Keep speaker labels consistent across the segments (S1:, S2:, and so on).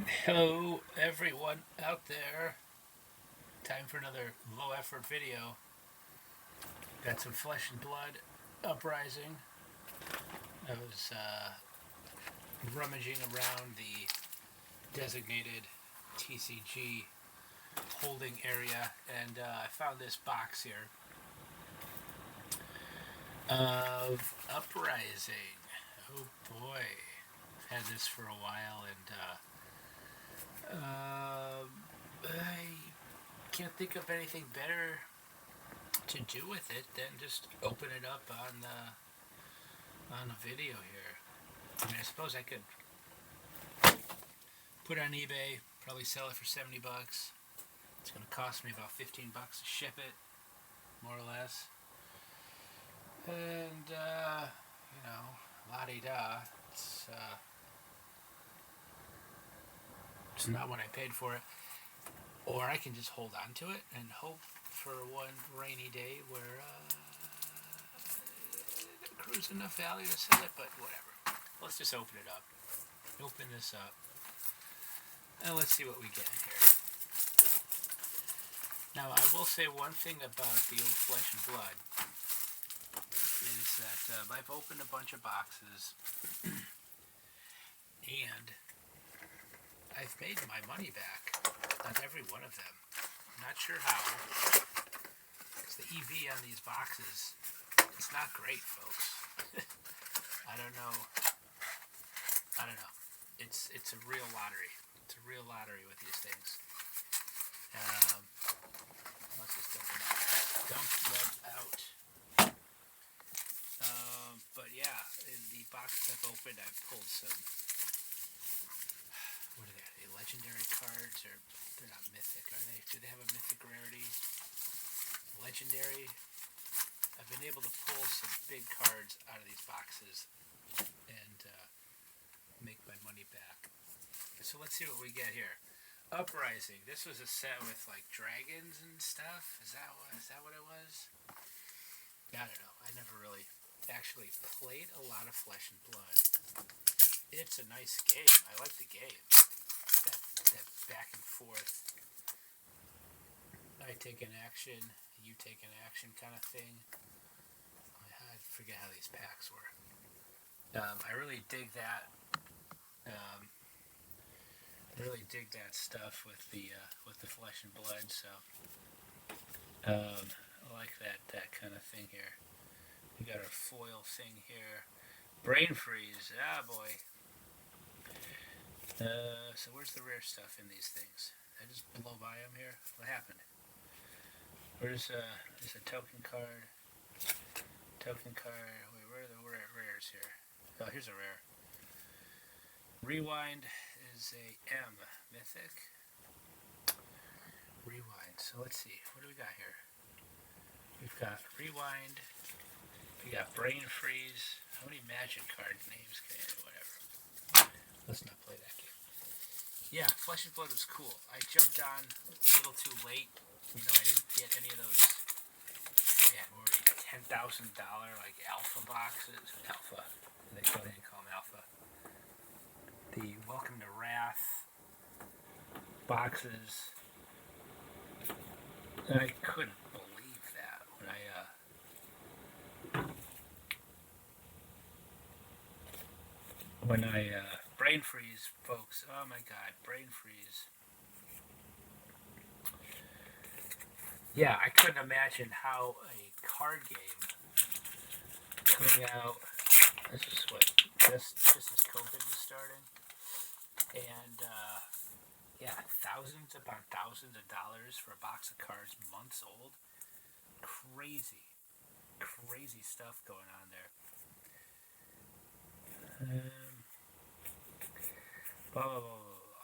S1: Hello, everyone out there. Time for another low effort video. Got some flesh and blood uprising. I was rummaging around the designated TCG holding area and I found this box here of Uprising. Oh boy. I've had this for a while and I can't think of anything better to do with it than just open it up on a video here. I mean, I suppose I could put it on eBay, probably sell it for $70. It's going to cost me about $15 to ship it, more or less. And la di da. It's not what I paid for it. Or I can just hold on to it and hope for one rainy day where it accrues enough value to sell it, but whatever. Let's just open it up. Open this up. And let's see what we get in here. Now, I will say one thing about the old Flesh and Blood is that I've opened a bunch of boxes and I've made my money back on every one of them. I'm not sure how, because the EV on these boxes, it's not great, folks. I don't know. It's a real lottery. It's a real lottery with these things. Let's just dump them out. Dump them out. But yeah, in the boxes I've opened, I've pulled some. What are they? Are they legendary cards, or they're not mythic? Are they? Do they have a mythic rarity? Legendary. I've been able to pull some big cards out of these boxes and make my money back. So let's see what we get here. Uprising. This was a set with like dragons and stuff. Is that what it was? I don't know. I never really actually played a lot of Flesh and Blood. It's a nice game. I like the game. That back and forth. I take an action, you take an action kind of thing. I forget how these packs were. I really dig that. I really dig that stuff with the Flesh and Blood. So I like that kind of thing here. We got our foil thing here. Brain freeze. Ah, boy. So where's the rare stuff in these things? Did I just blow by them here? What happened? There's a token card. Token card. Wait, where are the rares here? Oh, here's a rare. Rewind is a M. Mythic. Rewind. So let's see. What do we got here? We've got Rewind. We got Brain Freeze. How many magic card names can I? Whatever. Let's not play that game. Yeah, Flesh and Blood was cool. I jumped on a little too late. You know, I didn't get any of those. Yeah, what were they? $10,000 like alpha boxes. Alpha. They didn't call them alpha. The Welcome to Wrath boxes. I couldn't believe that when I brain freeze, folks. Oh my god, brain freeze. Yeah, I couldn't imagine how a card game coming out. This is what just as COVID was starting, and yeah, thousands upon thousands of dollars for a box of cards, months old. Crazy stuff going on there. Blah, blah, blah, blah.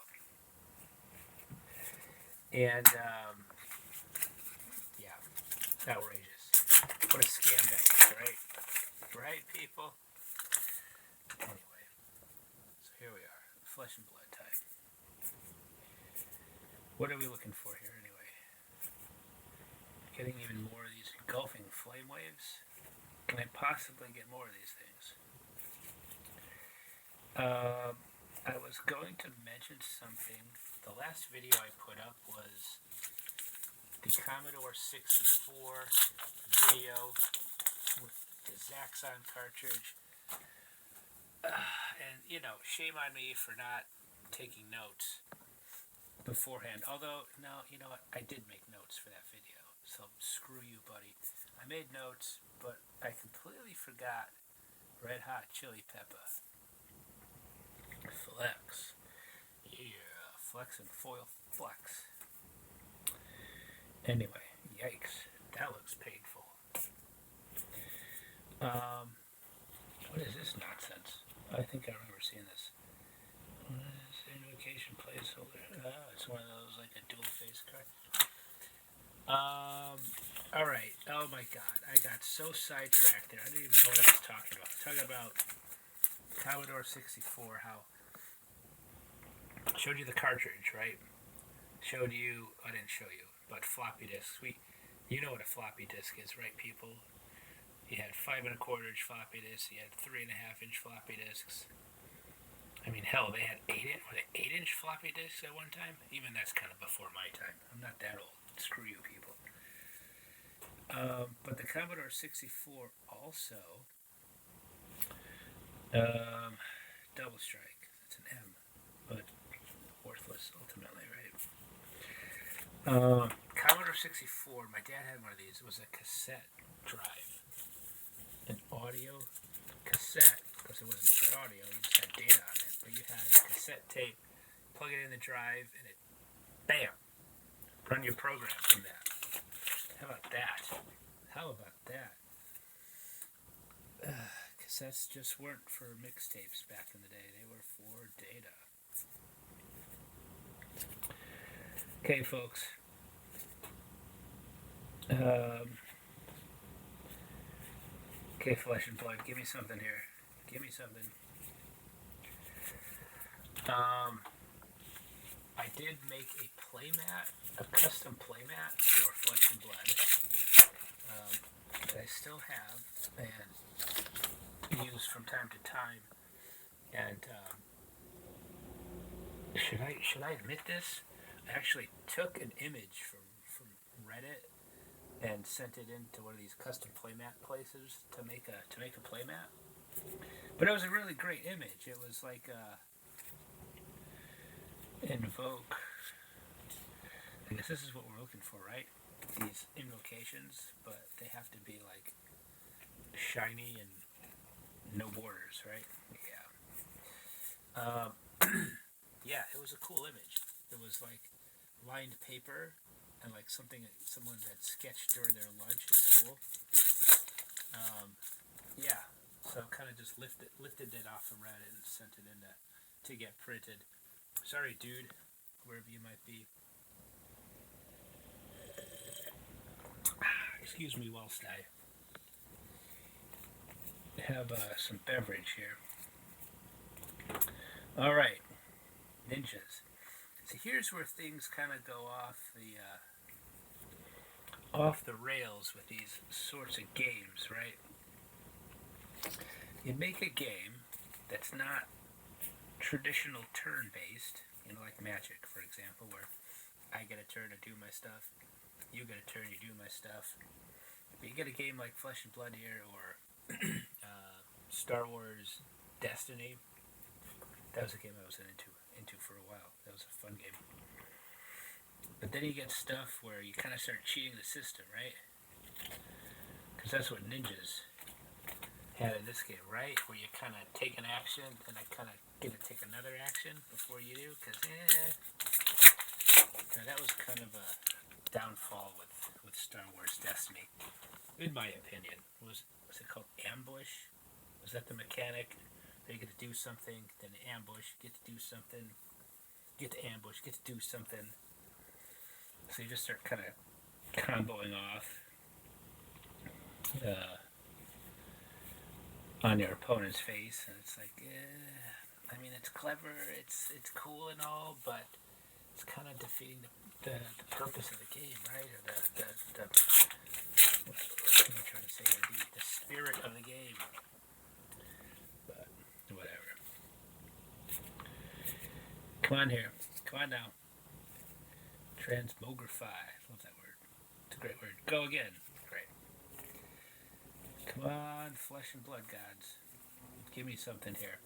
S1: And yeah, outrageous. What a scam that was, right? Right, people? Anyway, so here we are. Flesh and Blood time. What are we looking for here, anyway? Getting even more of these engulfing flame waves? Can I possibly get more of these things? I was going to mention something. The last video I put up was the Commodore 64 video with the Zaxxon cartridge. And, you know, shame on me for not taking notes beforehand. Although, no, you know what? I did make notes for that video. So, screw you, buddy. I made notes, but I completely forgot Red Hot Chili Pepper. Flex. Yeah, flex and foil flex. Anyway, yikes. That looks painful. What is this nonsense? I think I remember seeing this. What is invocation placeholder? Oh, it's one of those like a dual face card. Alright. Oh my god. I got so sidetracked there. I didn't even know what I was talking about. Talking about Commodore 64, how showed you the cartridge, right? Showed you, I didn't show you, but floppy disks. You know what a floppy disk is, right, people? You had 5 1/4 inch floppy disks. You had 3 1/2 inch floppy disks. I mean, hell, they had 8 inch floppy disks at one time. Even that's kind of before my time. I'm not that old. Screw you, people. But the Commodore 64 also, double strike. That's an M, but worthless ultimately, right? Commodore 64. My dad had one of these. It was a cassette drive. An audio cassette, because it wasn't for audio, you just had data on it, but you had a cassette tape, plug it in the drive, and it, bam, run your program from that. How about that? How about that? Cassettes just weren't for mixtapes back in the day, they were for data. Okay, folks. Okay, flesh and blood, give me something here. Give me something. I did make a playmat, a custom playmat for Flesh and Blood that I still have and use from time to time. And should I admit this? I actually took an image from Reddit and sent it into one of these custom playmat places to make a playmat. But it was a really great image. It was like invoke. I guess this is what we're looking for, right? These invocations, but they have to be like shiny and no borders, right? Yeah. Yeah, it was a cool image. It was like lined paper and like something that someone had sketched during their lunch at school. Yeah, so kind of just lifted it off from Reddit and sent it in to get printed. Sorry, dude, wherever you might be. Excuse me whilst I have some beverage here. All right, ninjas. So here's where things kind of go off the rails with these sorts of games, right? You make a game that's not traditional turn-based, you know, like Magic, for example, where I get a turn to do my stuff, you get a turn, you do my stuff. But you get a game like Flesh and Blood here, or Star Wars Destiny. That was a game I was into for a while. That was a fun game. But then you get stuff where you kind of start cheating the system, right? Because that's what ninjas had in this game, right? Where you kind of take an action, and I kind of get to take another action before you do, because that was kind of a downfall with Star Wars Destiny, in my opinion. Was it called ambush? Was that the mechanic? Where you get to do something, then ambush, get to do something, get to ambush, get to do something. So you just start kind of comboing off on your opponent's face, and it's like, I mean, it's clever, it's cool and all, but it's kind of defeating the purpose of the game, right? Or what am I trying to say? The spirit of the game. But whatever. Come on here. Come on now. Transmogrify. Love that word. It's a great word. Go again. Great. Come on, flesh and blood gods. Give me something here.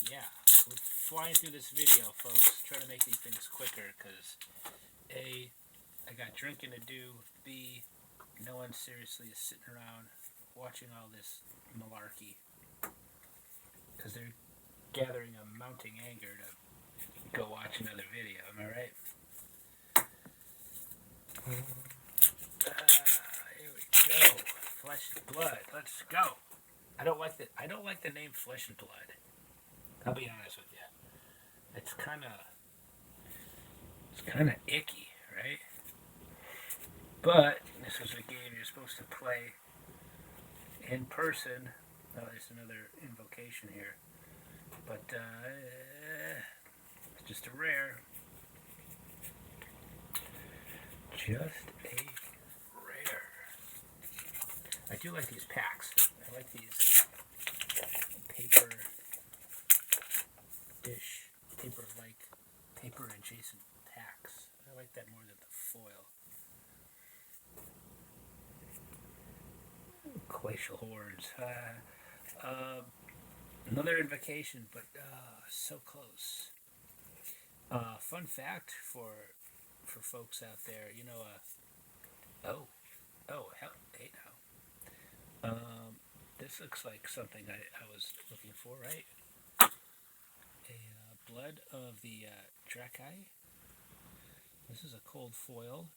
S1: Yeah. We're flying through this video, folks. Trying to make these things quicker because A, I got drinking to do. B, no one seriously is sitting around watching all this malarkey because they're gathering a mounting anger to go watch another video. Am I right? Here we go. Flesh and blood. Let's go. I don't like the name Flesh and Blood. I'll be honest with you. It's kind of icky, right? But this is a game you're supposed to play in person. Oh, there's another invocation here. But it's just a rare. Just a rare. I do like these packs. I like these paper adjacent packs. I like that more than the foil. Glacial hordes. Another invocation, but so close. Fun fact for folks out there, you know, hell, hey now. This looks like something I was looking for, right? A blood of the Drakai. This is a cold foil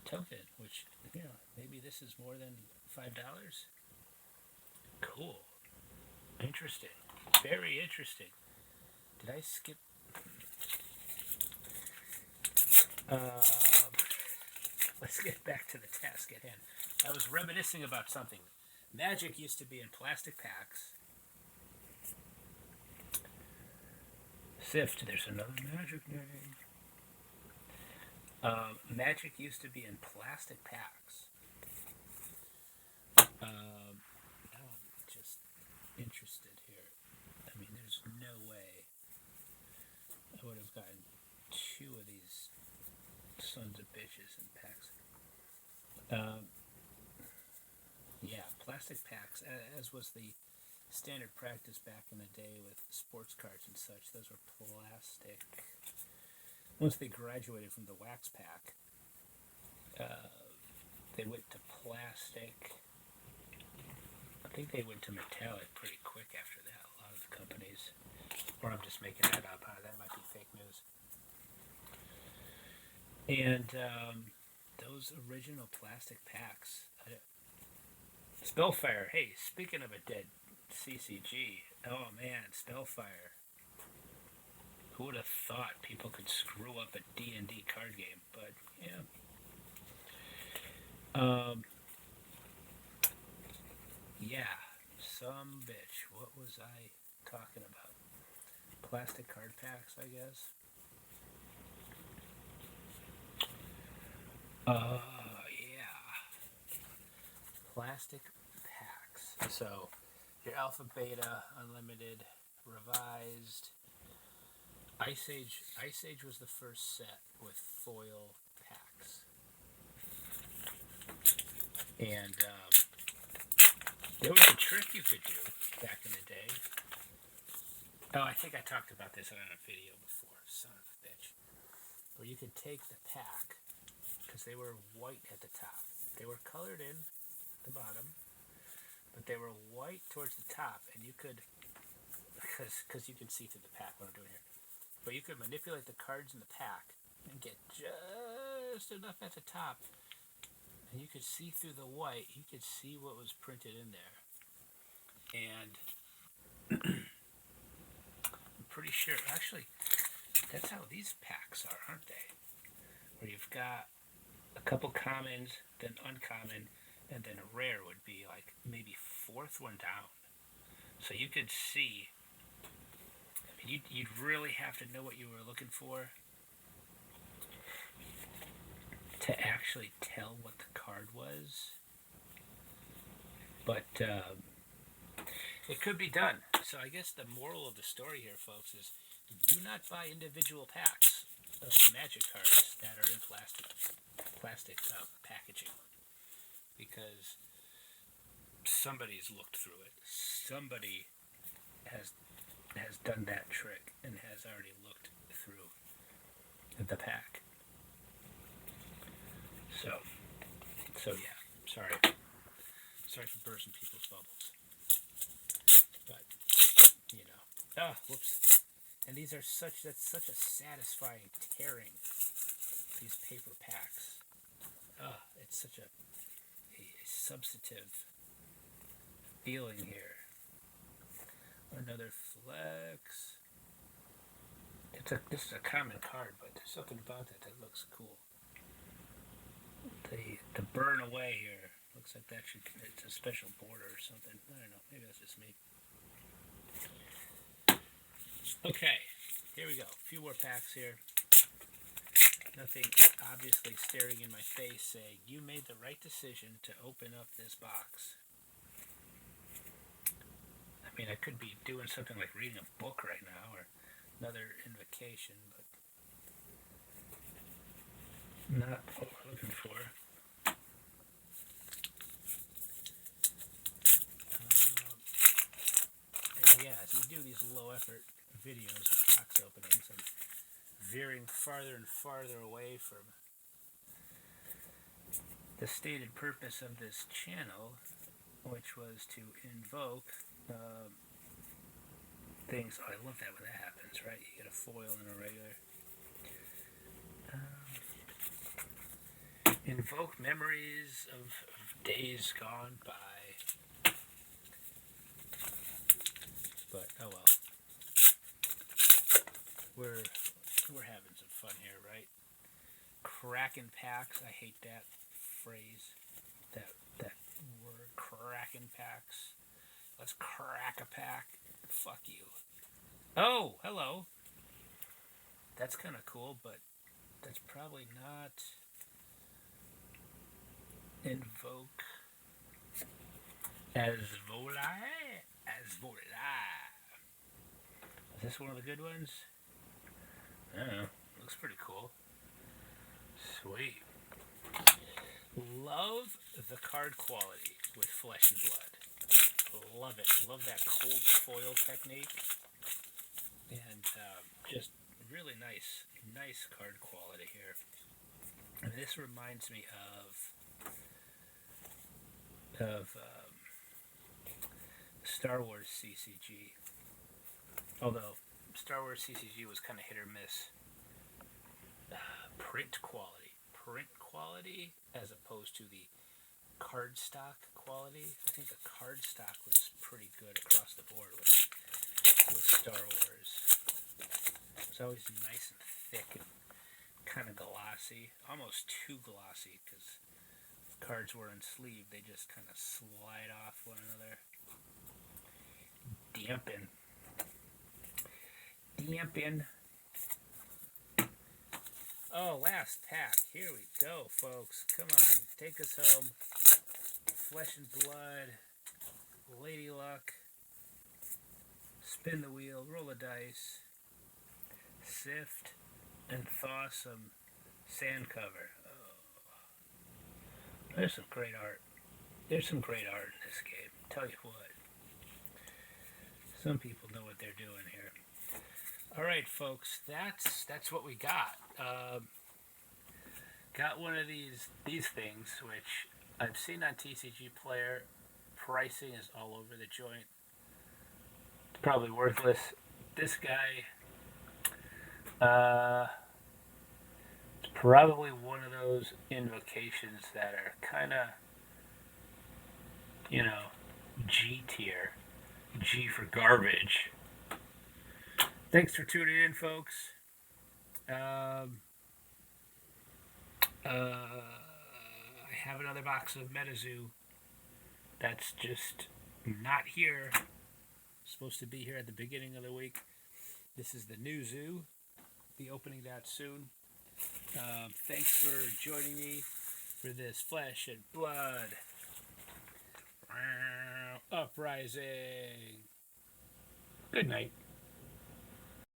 S1: token, which, you know, maybe this is more than $5. Cool. Interesting. Very interesting. Did I skip? Let's get back to the task at hand. I was reminiscing about something. Magic used to be in plastic packs. Sift, there's another magic name. Magic used to be in plastic packs. Now I'm just interested here. I mean, there's no way I would have gotten 2 of these sons of bitches in packs. Yeah, plastic packs, as was the standard practice back in the day with sports cards and such. Those were plastic. Once they graduated from the wax pack, they went to plastic. I think they went to metallic pretty quick after that, a lot of the companies. Or I'm just making that up. That might be fake news. And those original plastic packs. Spellfire. Hey, speaking of a dead CCG. Oh man, Spellfire. Who would have thought people could screw up a D&D card game? But yeah. Yeah, some bitch. What was I talking about? Plastic card packs, I guess. Yeah. Plastic packs. So, your Alpha Beta, Unlimited, Revised. Ice Age was the first set with foil packs. And there was a trick you could do back in the day. Oh, I think I talked about this on a video before, son of a bitch. Where you could take the pack, because they were white at the top. They were colored in the bottom, but they were white towards the top, and you could, because you can see through the pack what I'm doing here, but you could manipulate the cards in the pack and get just enough at the top, and you could see through the white, you could see what was printed in there. And I'm pretty sure, actually, that's how these packs are, aren't they? Where you've got a couple commons, then uncommon, and then a rare would be like maybe 4th one down. So you could see, I mean, you'd really have to know what you were looking for to actually tell what the card was. But it could be done. So I guess the moral of the story here, folks, is do not buy individual packs of magic cards that are in plastic packaging, because somebody's looked through it. Somebody has done that trick and has already looked through the pack. So yeah, sorry for bursting people's bubbles, but whoops. And that's such a satisfying tearing, these paper packs. It's such a substantive feeling here. Another flex. This is a common card, but there's something about that looks cool. The burn away here looks like it's a special border or something. I don't know. Maybe that's just me. Okay, here we go. A few more packs here. Nothing obviously staring in my face saying, you made the right decision to open up this box. I mean, I could be doing something like reading a book right now or another invocation, but not what we're looking for. And yeah, as we do these low effort videos of box openings, I'm veering farther and farther away from the stated purpose of this channel, which was to invoke things. Oh, I love that when that happens, right? You get a foil and a regular. Invoke memories of days gone by. But oh well. We're having some fun here, right? Cracking packs. I hate that phrase. That word, cracking packs. Let's crack a pack. Fuck you. Oh, hello. That's kind of cool, but that's probably not invoke as vola. Is this one of the good ones? I don't know. Looks pretty cool. Sweet. Love the card quality with Flesh and Blood. Love it. Love that cold foil technique. And just really nice card quality here. And this reminds me of Star Wars CCG. Although Star Wars CCG was kind of hit or miss. Print quality as opposed to the cardstock quality. I think the cardstock was pretty good across the board with Star Wars. It's always nice and thick and kind of glossy, almost too glossy, because if cards were unsleeved, they just kind of slide off one another. Dampen. Oh, last pack. Here we go, folks. Come on, take us home. Flesh and Blood, Lady Luck. Spin the wheel, roll the dice, sift, and thaw some sand cover. Oh. There's some great art. There's some great art in this game. Tell you what. Some people know what they're doing here. All right, folks. That's what we got. Got one of these things, which I've seen on TCG Player. Pricing is all over the joint. It's probably worthless. This guy, it's probably one of those invocations that are kind of, G tier. G for garbage. Thanks for tuning in, folks. I have another box of MetaZoo that's just not here. Supposed to be here at the beginning of the week. This is the new zoo. Be opening that soon. Thanks for joining me for this Flesh and Blood. Uprising.
S2: Good night.